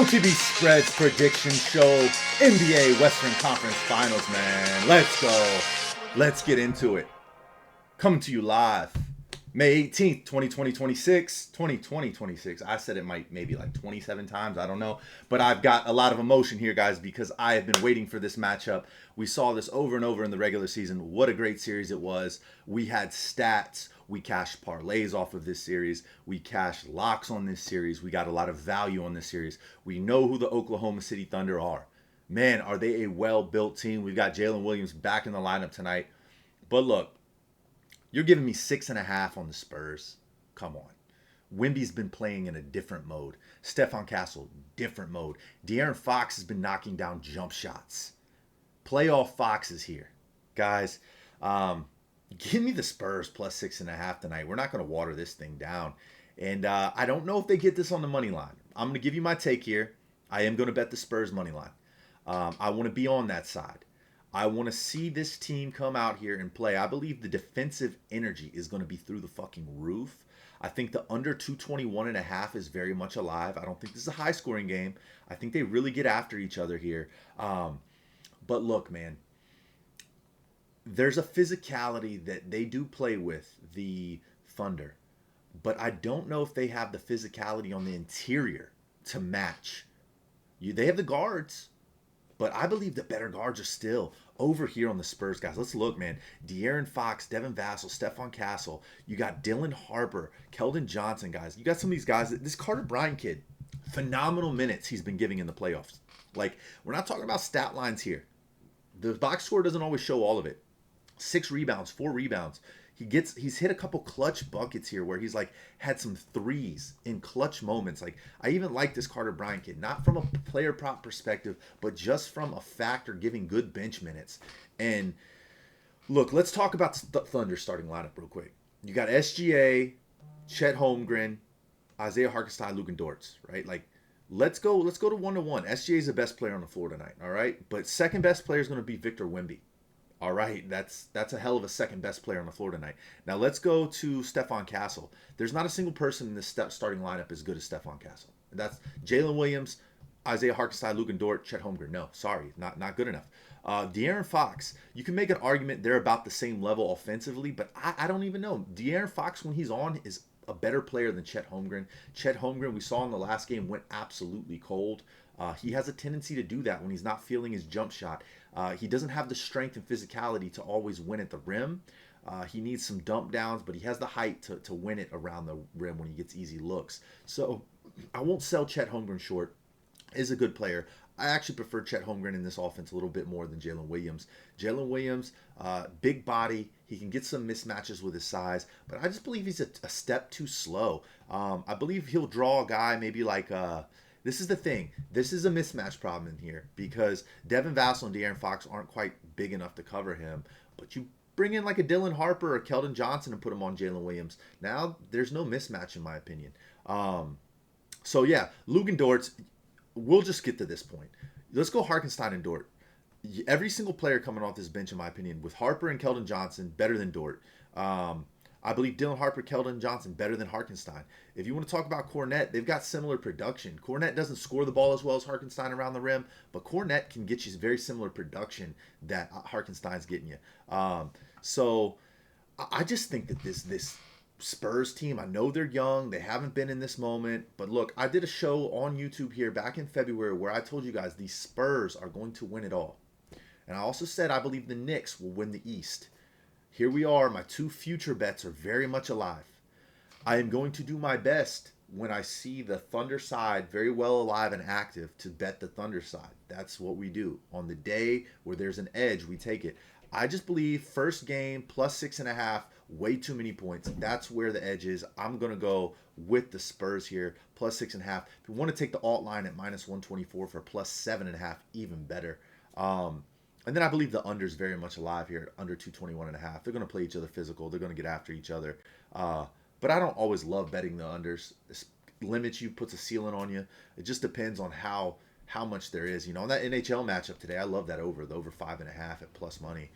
OTB Spreads prediction show, NBA Western Conference Finals, man. Let's go. Let's get into it. Coming to you live, May 18th, 2026. I said it maybe like 27 times, I don't know. But I've got a lot of emotion here, guys, because I have been waiting for this matchup. We saw this over and over in the regular season. What a great series it was. We had stats. We cashed parlays off of this series. We cashed locks on this series. We got a lot of value on this series. We know who the Oklahoma City Thunder are. Man, are they a well-built team? We've got Jalen Williams back in the lineup tonight. But look, you're giving me 6.5 on the Spurs. Come on. Wimby's been playing in a different mode. Stephon Castle, different mode. De'Aaron Fox has been knocking down jump shots. Playoff Fox is here. Guys, give me the Spurs plus 6.5 tonight. We're not going to water this thing down. And I don't know if they get this on the money line. I'm going to give you my take here. I am going to bet the Spurs money line. I want to be on that side. I want to see this team come out here and play. I believe the defensive energy is going to be through the fucking roof. I think the under 221.5 is very much alive. I don't think this is a high-scoring game. I think they really get after each other here. But look, man, there's a physicality that they do play with, the Thunder. But I don't know if they have the physicality on the interior to match. They have the guards. But I believe the better guards are still over here on the Spurs, guys. Let's look, man. De'Aaron Fox, Devin Vassell, Stephon Castle. You got Dylan Harper, Keldon Johnson, guys. You got some of these guys. This Carter Bryant kid, phenomenal minutes he's been giving in the playoffs. Like, we're not talking about stat lines here. The box score doesn't always show all of it. 6 rebounds, 4 rebounds. He's hit a couple clutch buckets here where he's like had some threes in clutch moments. Like, I even like this Carter Bryant kid, not from a player prop perspective, but just from a factor giving good bench minutes. And look, let's talk about the Thunder starting lineup real quick. You got SGA, Chet Holmgren, Isaiah Hartenstein, Luka Dort, right? Like, let's go to 1-1. SGA is the best player on the floor tonight, all right? But second best player is going to be Victor Wimby. All right, that's a hell of a second best player on the floor tonight. Now let's go to Stephon Castle. There's not a single person in this starting lineup as good as Stephon Castle. That's Jalen Williams, Isaiah Hartenstein, Luka Dort, Chet Holmgren. No, sorry, not good enough. De'Aaron Fox, you can make an argument they're about the same level offensively, but I don't even know. De'Aaron Fox, when he's on, is a better player than Chet Holmgren. Chet Holmgren, we saw in the last game, went absolutely cold. He has a tendency to do that when he's not feeling his jump shot. He doesn't have the strength and physicality to always win at the rim. He needs some dump downs, but he has the height to win it around the rim when he gets easy looks. So I won't sell Chet Holmgren short. Is a good player. I actually prefer Chet Holmgren in this offense a little bit more than Jalen Williams. Jalen Williams, big body. He can get some mismatches with his size, but I just believe he's a step too slow. I believe he'll draw a guy maybe like... This is the thing. This is a mismatch problem in here because Devin Vassell and De'Aaron Fox aren't quite big enough to cover him. But you bring in like a Dylan Harper or Keldon Johnson and put him on Jalen Williams. Now there's no mismatch in my opinion. So yeah, Luka Dort. We'll just get to this point. Let's go Hartenstein and Dort. Every single player coming off this bench, in my opinion, with Harper and Keldon Johnson, better than Dort. I believe Dylan Harper, Keldon Johnson, better than Hartenstein. If you want to talk about Kornet, they've got similar production. Kornet doesn't score the ball as well as Hartenstein around the rim, but Kornet can get you very similar production that Hartenstein's getting you. So I just think that this Spurs team, I know they're young, they haven't been in this moment, but look, I did a show on YouTube here back in February where I told you guys the Spurs are going to win it all. And I also said I believe the Knicks will win the East. Here we are. My 2 future bets are very much alive. I am going to do my best when I see the Thunder side very well alive and active to bet the Thunder side. That's what we do. On the day where there's an edge, we take it. I just believe first game plus 6.5, way too many points. That's where the edge is. I'm going to go with the Spurs here, plus 6.5. If you want to take the alt line at minus 124 for plus 7.5, even better. And then I believe the under is very much alive here, under 221.5. They're going to play each other physical. They're going to get after each other. But I don't always love betting the unders. It limits you, puts a ceiling on you. It just depends on how much there is. You know, in that NHL matchup today, I love that the over 5.5 at plus money.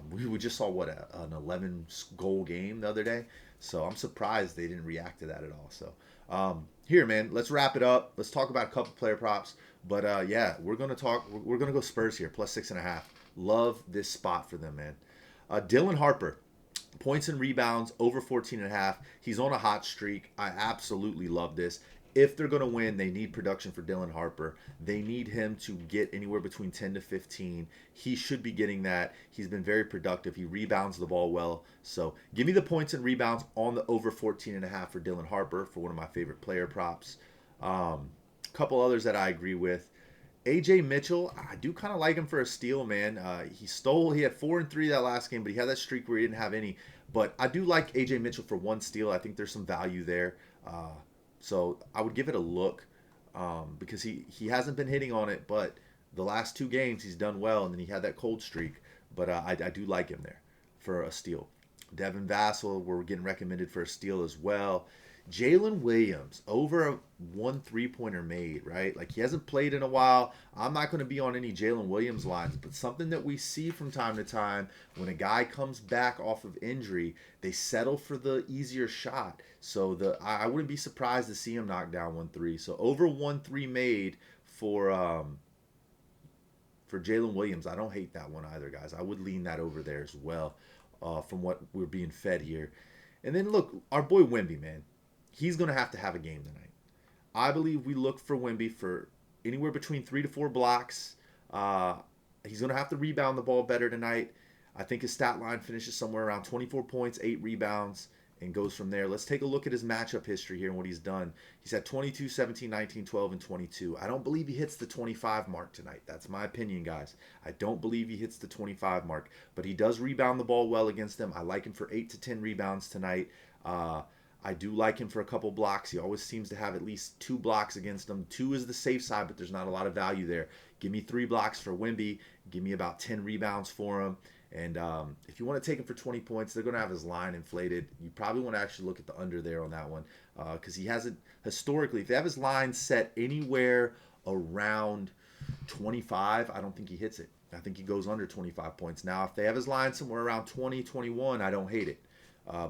We just saw, an 11 goal game the other day. So I'm surprised they didn't react to that at all. So here, man, let's wrap it up. Let's talk about a couple player props. But yeah, we're gonna talk. We're gonna go Spurs here, +6.5. Love this spot for them, man. Dylan Harper, points and rebounds over 14.5. He's on a hot streak. I absolutely love this. If they're going to win, they need production for Dylan Harper. They need him to get anywhere between 10 to 15. He should be getting that. He's been very productive. He rebounds the ball well. So give me the points and rebounds on the over 14.5 for Dylan Harper for one of my favorite player props. Couple others that I agree with. AJ Mitchell, I do kind of like him for a steal, man. He had 4 and 3 that last game, but he had that streak where he didn't have any. But I do like AJ Mitchell for 1 steal. I think there's some value there. So I would give it a look because he hasn't been hitting on it, but the last 2 games he's done well, and then he had that cold streak. But I do like him there for a steal. Devin Vassell, we're getting recommended for a steal as well. Jalen Williams, over 1 3-pointer made, right? Like, he hasn't played in a while. I'm not going to be on any Jalen Williams lines, but something that we see from time to time when a guy comes back off of injury, they settle for the easier shot. So I wouldn't be surprised to see him knock down 1 3. So over 1 3 made for Jalen Williams. I don't hate that one either, guys. I would lean that over there as well from what we're being fed here. And then, look, our boy Wimby, man. He's going to have a game tonight. I believe we look for Wimby for anywhere between 3 to 4 blocks. He's going to have to rebound the ball better tonight. I think his stat line finishes somewhere around 24 points, 8 rebounds, and goes from there. Let's take a look at his matchup history here and what he's done. He's had 22, 17, 19, 12, and 22. I don't believe he hits the 25 mark tonight. That's my opinion, guys. I don't believe he hits the 25 mark, but he does rebound the ball well against them. I like him for 8 to 10 rebounds tonight. I do like him for a couple blocks. He always seems to have at least 2 blocks against them. 2 is the safe side, but there's not a lot of value there. Give me 3 blocks for Wimby. Give me about 10 rebounds for him. And if you want to take him for 20 points, they're going to have his line inflated. You probably want to actually look at the under there on that one because he hasn't historically. If they have his line set anywhere around 25, I don't think he hits it. I think he goes under 25 points. Now, if they have his line somewhere around 20, 21, I don't hate it.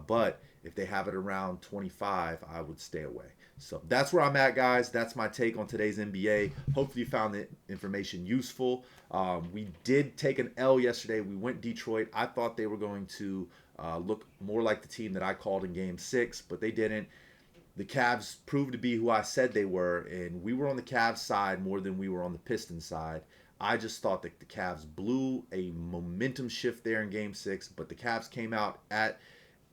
But if they have it around 25, I would stay away. So that's where I'm at, guys. That's my take on today's NBA. Hopefully you found the information useful. We did take an L yesterday. We went Detroit. I thought they were going to look more like the team that I called in Game 6, but they didn't. The Cavs proved to be who I said they were, and we were on the Cavs side more than we were on the Pistons side. I just thought that the Cavs blew a momentum shift there in Game 6, but the Cavs came out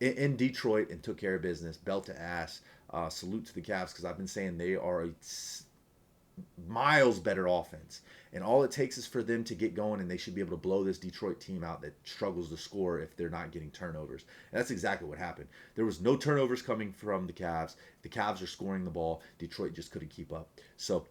in Detroit and took care of business, belt to ass. Salute to the Cavs because I've been saying they are a miles better offense. And all it takes is for them to get going, and they should be able to blow this Detroit team out that struggles to score if they're not getting turnovers. And that's exactly what happened. There was no turnovers coming from the Cavs. The Cavs are scoring the ball. Detroit just couldn't keep up. So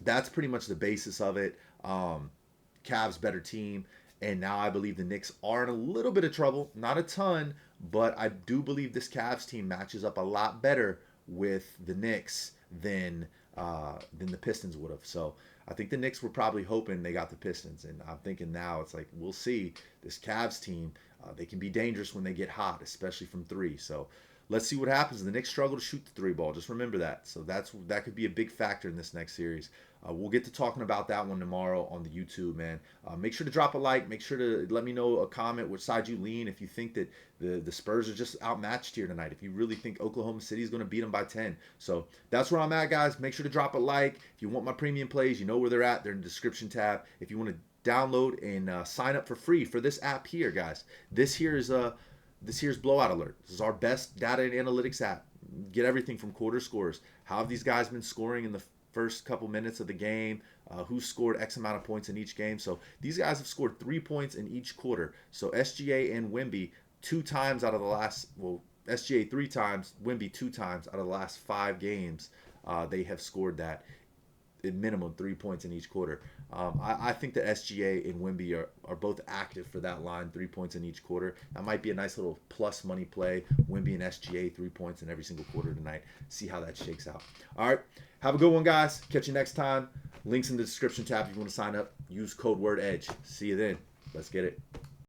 that's pretty much the basis of it. Cavs better team. And now I believe the Knicks are in a little bit of trouble. Not a ton, but I do believe this Cavs team matches up a lot better with the Knicks than the Pistons would have. So I think the Knicks were probably hoping they got the Pistons. And I'm thinking now it's like, we'll see. This Cavs team, they can be dangerous when they get hot, especially from 3. So let's see what happens. The Knicks struggle to shoot the 3 ball. Just remember that. So that could be a big factor in this next series. We'll get to talking about that one tomorrow on the YouTube, man. Make sure to drop a like. Make sure to let me know a comment which side you lean if you think that the Spurs are just outmatched here tonight. If you really think Oklahoma City is going to beat them by 10. So that's where I'm at, guys. Make sure to drop a like. If you want my premium plays, you know where they're at. They're in the description tab. If you want to download and sign up for free for this app here, guys. This here's Blowout Alert. This is our best data and analytics app. Get everything from quarter scores. How have these guys been scoring in the first couple minutes of the game? Who scored X amount of points in each game? So these guys have scored 3 points in each quarter. So SGA and Wimby 2 times out of the last, SGA 3 times, Wimby 2 times out of the last 5 games. They have scored that at minimum 3 points in each quarter. I think that SGA and Wimby are both active for that line, 3 points in each quarter. That might be a nice little plus money play. Wimby and SGA 3 points in every single quarter tonight. See how that shakes out. All right. Have a good one, guys. Catch you next time. Links in the description tab if you want to sign up. Use code word EDGE. See you then. Let's get it.